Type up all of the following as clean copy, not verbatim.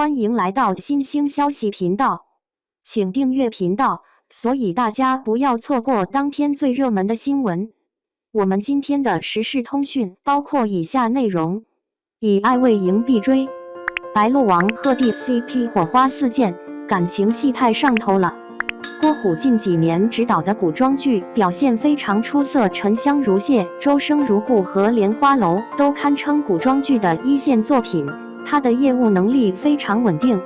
欢迎来到新兴消息频道，请订阅频道，所以大家不要错过当天最热门的新闻。我们今天的时事通讯包括以下内容：以爱为营必追，白鹿王鹤棣 CP 火花四溅，感情戏太上头了。郭虎近几年执导的古装剧表现非常出色，沉香如屑、周生如故和莲花楼都堪称古装剧的一线作品。他的业务能力非常稳定。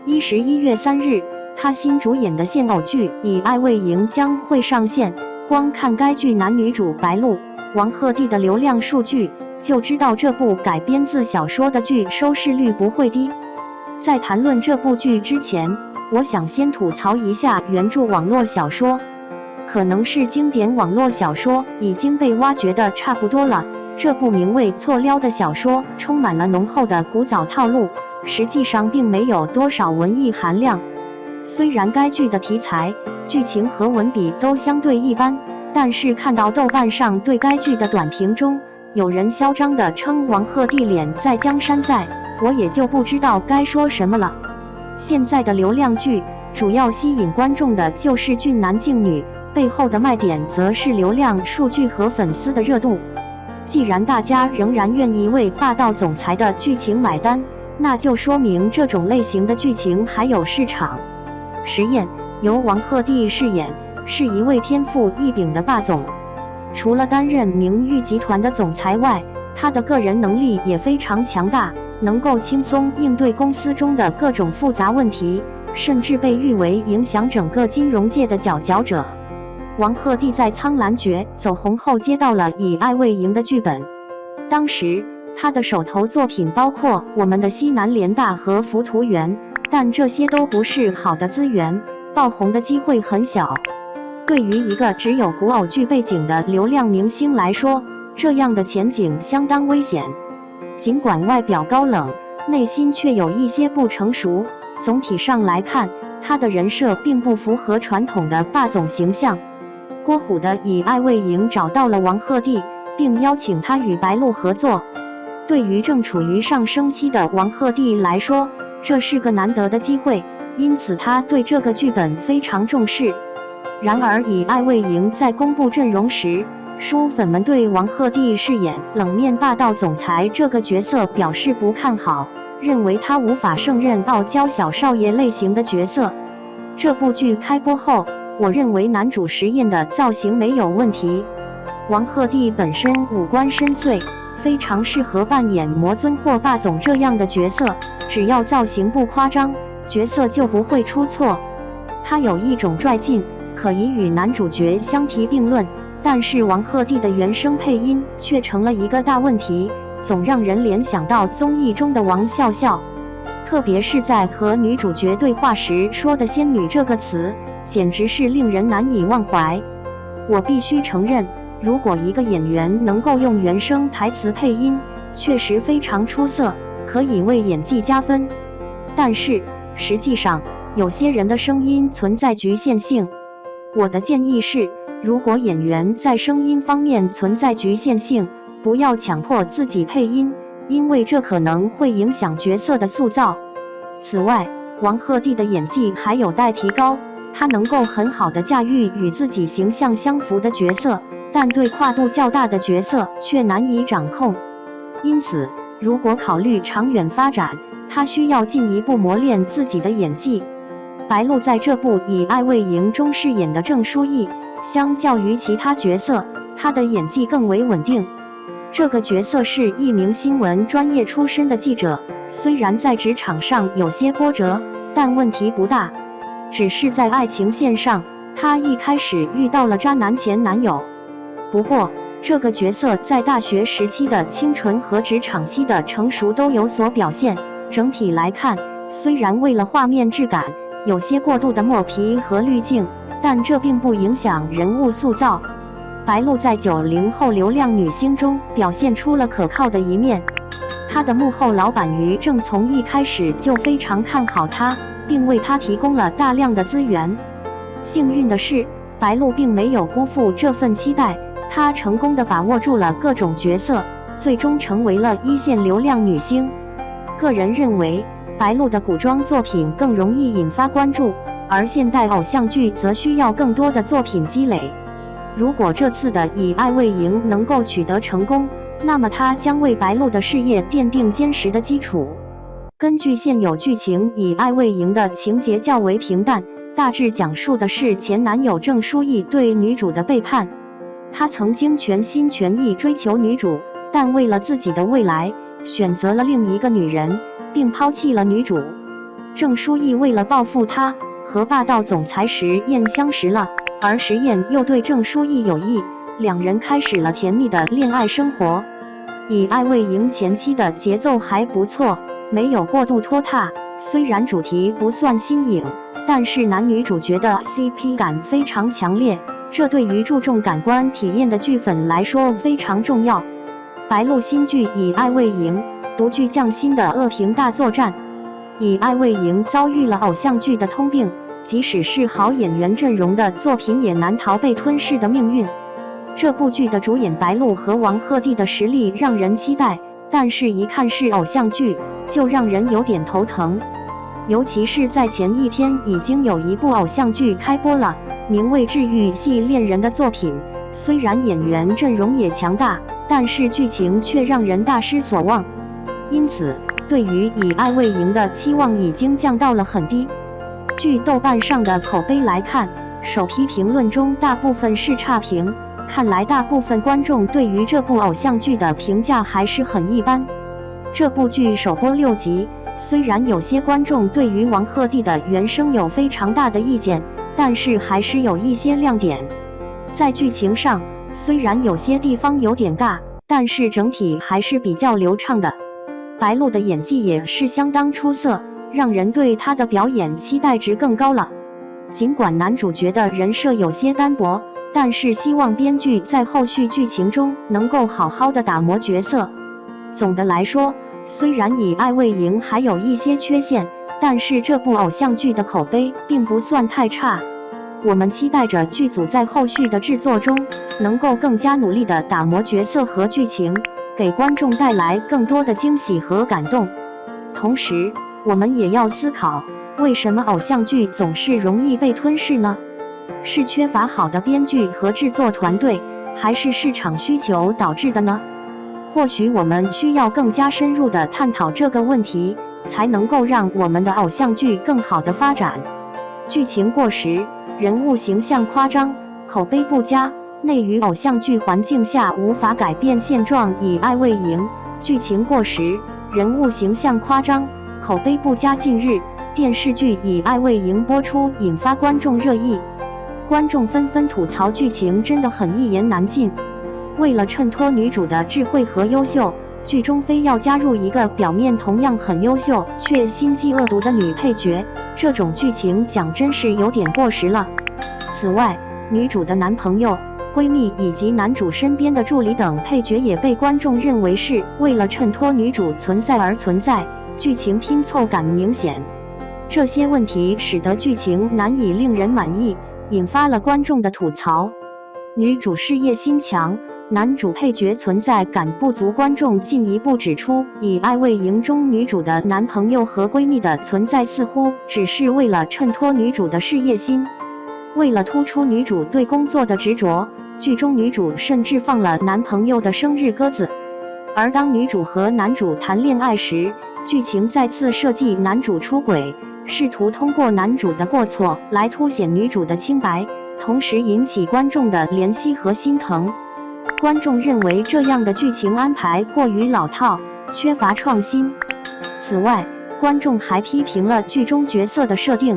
11月3日，他新主演的现偶剧《以爱为营》将会上线。光看该剧男女主白鹿、王鹤棣的流量数据，就知道这部改编自小说的剧收视率不会低。在谈论这部剧之前，我想先吐槽一下原著网络小说。可能是经典网络小说已经被挖掘的差不多了。这部名为《错撩》的小说充满了浓厚的古早套路，实际上并没有多少文艺含量。虽然该剧的题材、剧情和文笔都相对一般，但是看到豆瓣上对该剧的短评中，有人嚣张地称王鹤棣脸在江山在，我也就不知道该说什么了。现在的流量剧主要吸引观众的就是俊男劲女，背后的卖点则是流量数据和粉丝的热度。既然大家仍然愿意为霸道总裁的剧情买单，那就说明这种类型的剧情还有市场。实验由王鹤棣饰演，是一位天赋异禀的霸总。除了担任名誉集团的总裁外，他的个人能力也非常强大，能够轻松应对公司中的各种复杂问题，甚至被誉为影响整个金融界的佼佼者。王鹤棣在《苍兰诀》走红后接到了《以爱为营》的剧本，当时他的手头作品包括《我们的西南联大》和《浮屠缘》，但这些都不是好的资源，爆红的机会很小。对于一个只有古偶剧背景的流量明星来说，这样的前景相当危险。尽管外表高冷，内心却有一些不成熟。总体上来看，他的人设并不符合传统的霸总形象。郭虎的《以爱为营》找到了王鹤棣，并邀请他与白鹿合作。对于正处于上升期的王鹤棣来说，这是个难得的机会，因此他对这个剧本非常重视。然而，《以爱为营》在公布阵容时，书粉们对王鹤棣饰演冷面霸道总裁这个角色表示不看好，认为他无法胜任傲娇小少爷类型的角色。这部剧开播后，我认为男主石彦的造型没有问题。王鹤棣本身五官深邃，非常适合扮演魔尊或霸总这样的角色，只要造型不夸张，角色就不会出错。他有一种拽劲，可以与男主角相提并论，但是王鹤棣的原声配音却成了一个大问题，总让人联想到综艺中的王笑笑，特别是在和女主角对话时说的仙女这个词，简直是令人难以忘怀。我必须承认，如果一个演员能够用原声台词配音，确实非常出色，可以为演技加分。但是，实际上，有些人的声音存在局限性。我的建议是，如果演员在声音方面存在局限性，不要强迫自己配音，因为这可能会影响角色的塑造。此外，王鹤棣的演技还有待提高。他能够很好地驾驭与自己形象相符的角色，但对跨度较大的角色却难以掌控。因此，如果考虑长远发展，他需要进一步磨练自己的演技。白鹿在这部《以爱为营》中饰演的郑书意，相较于其他角色，他的演技更为稳定。这个角色是一名新闻专业出身的记者，虽然在职场上有些波折，但问题不大。只是在爱情线上，她一开始遇到了渣男前男友。不过，这个角色在大学时期的清纯和职场期的成熟都有所表现。整体来看，虽然为了画面质感有些过度的抹皮和滤镜，但这并不影响人物塑造。白鹿在90后流量女星中表现出了可靠的一面。她的幕后老板于正从一开始就非常看好她，并为他提供了大量的资源。幸运的是，白鹿并没有辜负这份期待，她成功地把握住了各种角色，最终成为了一线流量女星。个人认为，白鹿的古装作品更容易引发关注，而现代偶像剧则需要更多的作品积累。如果这次的《以爱为营》能够取得成功，那么它将为白鹿的事业奠定坚实的基础。根据现有剧情，《以爱为营》的情节较为平淡，大致讲述的是前男友郑书意对女主的背叛。他曾经全心全意追求女主，但为了自己的未来，选择了另一个女人，并抛弃了女主。郑书意为了报复他，和霸道总裁石燕相识了，而石燕又对郑书意有意，两人开始了甜蜜的恋爱生活。以爱为营前期的节奏还不错，没有过度拖沓，虽然主题不算新颖，但是男女主角的 CP 感非常强烈，这对于注重感官体验的剧粉来说非常重要。白鹿新剧《以爱为营》独具匠心的恶评大作战，《以爱为营》遭遇了偶像剧的通病，即使是好演员阵容的作品也难逃被吞噬的命运。这部剧的主演白鹿和王鹤棣的实力让人期待，但是一看是偶像剧，就让人有点头疼。尤其是在前一天已经有一部偶像剧开播了，名为《治愈系恋人》的作品，虽然演员阵容也强大，但是剧情却让人大失所望。因此，对于《以爱为营》的期望已经降到了很低。据豆瓣上的口碑来看，首批评论中大部分是差评，看来大部分观众对于这部偶像剧的评价还是很一般。这部剧首播6集，虽然有些观众对于王鹤棣的原声有非常大的意见，但是还是有一些亮点。在剧情上，虽然有些地方有点尬，但是整体还是比较流畅的。白鹿的演技也是相当出色，让人对她的表演期待值更高了。尽管男主角的人设有些单薄，但是希望编剧在后续剧情中能够好好的打磨角色。总的来说，虽然《以爱为营》还有一些缺陷，但是这部偶像剧的口碑并不算太差。我们期待着剧组在后续的制作中能够更加努力地打磨角色和剧情，给观众带来更多的惊喜和感动。同时，我们也要思考，为什么偶像剧总是容易被吞噬呢？是缺乏好的编剧和制作团队，还是市场需求导致的呢？或许我们需要更加深入地探讨这个问题，才能够让我们的偶像剧更好地发展。剧情过时，人物形象夸张，口碑不佳，内娱偶像剧环境下无法改变现状。以爱为营，剧情过时，人物形象夸张，口碑不佳。近日，电视剧《以爱为营》播出，引发观众热议，观众纷纷吐槽剧情真的很一言难尽。为了衬托女主的智慧和优秀，剧中非要加入一个表面同样很优秀却心机恶毒的女配角，这种剧情讲真是有点过时了。此外，女主的男朋友、闺蜜以及男主身边的助理等配角也被观众认为是为了衬托女主存在而存在，剧情拼凑感明显。这些问题使得剧情难以令人满意，引发了观众的吐槽。女主事业心强，男主配角存在感不足。观众进一步指出，《以爱为营》中女主的男朋友和闺蜜的存在似乎只是为了衬托女主的事业心。为了突出女主对工作的执着，剧中女主甚至放了男朋友的生日鸽子。而当女主和男主谈恋爱时，剧情再次设计男主出轨，试图通过男主的过错来凸显女主的清白，同时引起观众的怜惜和心疼。观众认为这样的剧情安排过于老套，缺乏创新。此外，观众还批评了剧中角色的设定。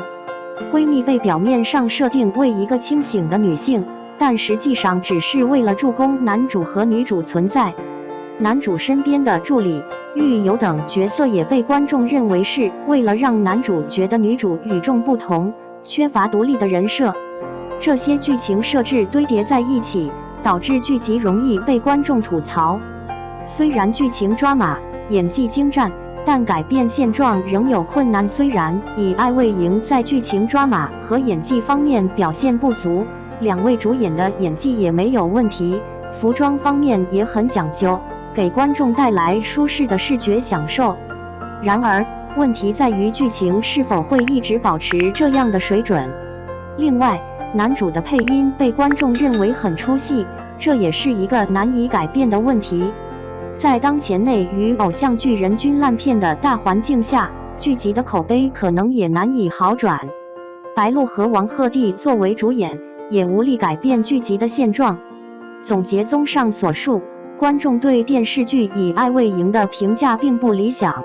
闺蜜被表面上设定为一个清醒的女性，但实际上只是为了助攻男主和女主存在。男主身边的助理、狱友等角色也被观众认为是为了让男主觉得女主与众不同，缺乏独立的人设。这些剧情设置堆叠在一起，导致剧集容易被观众吐槽。虽然剧情抓马，演技精湛，但改变现状仍有困难。虽然《以爱为营》在剧情抓马和演技方面表现不俗，两位主演的演技也没有问题，服装方面也很讲究，给观众带来舒适的视觉享受。然而，问题在于剧情是否会一直保持这样的水准。另外，男主的配音被观众认为很出戏，这也是一个难以改变的问题。在当前内娱偶像剧人均烂片的大环境下，剧集的口碑可能也难以好转。白鹿和王鹤棣作为主演，也无力改变剧集的现状。总结综上所述，观众对电视剧《以爱为营》的评价并不理想，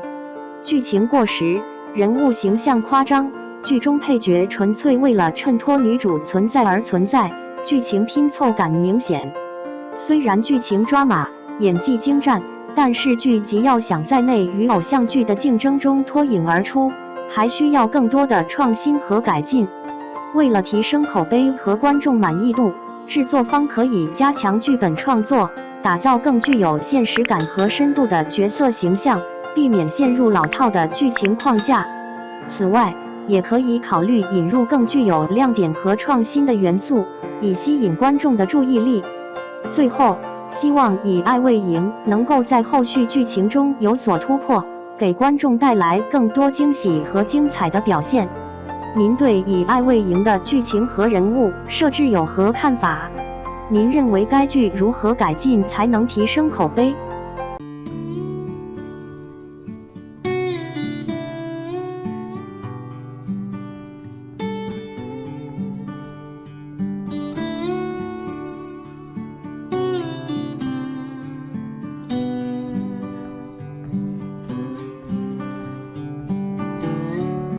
剧情过时，人物形象夸张，剧中配角纯粹为了衬托女主存在而存在，剧情拼凑感明显。虽然剧情抓马，演技精湛，但是剧集要想在内娱偶像剧的竞争中脱颖而出，还需要更多的创新和改进。为了提升口碑和观众满意度，制作方可以加强剧本创作，打造更具有现实感和深度的角色形象，避免陷入老套的剧情框架。此外，也可以考虑引入更具有亮点和创新的元素，以吸引观众的注意力。最后，希望《以爱为营》能够在后续剧情中有所突破，给观众带来更多惊喜和精彩的表现。您对《以爱为营》的剧情和人物设置有何看法？您认为该剧如何改进才能提升口碑？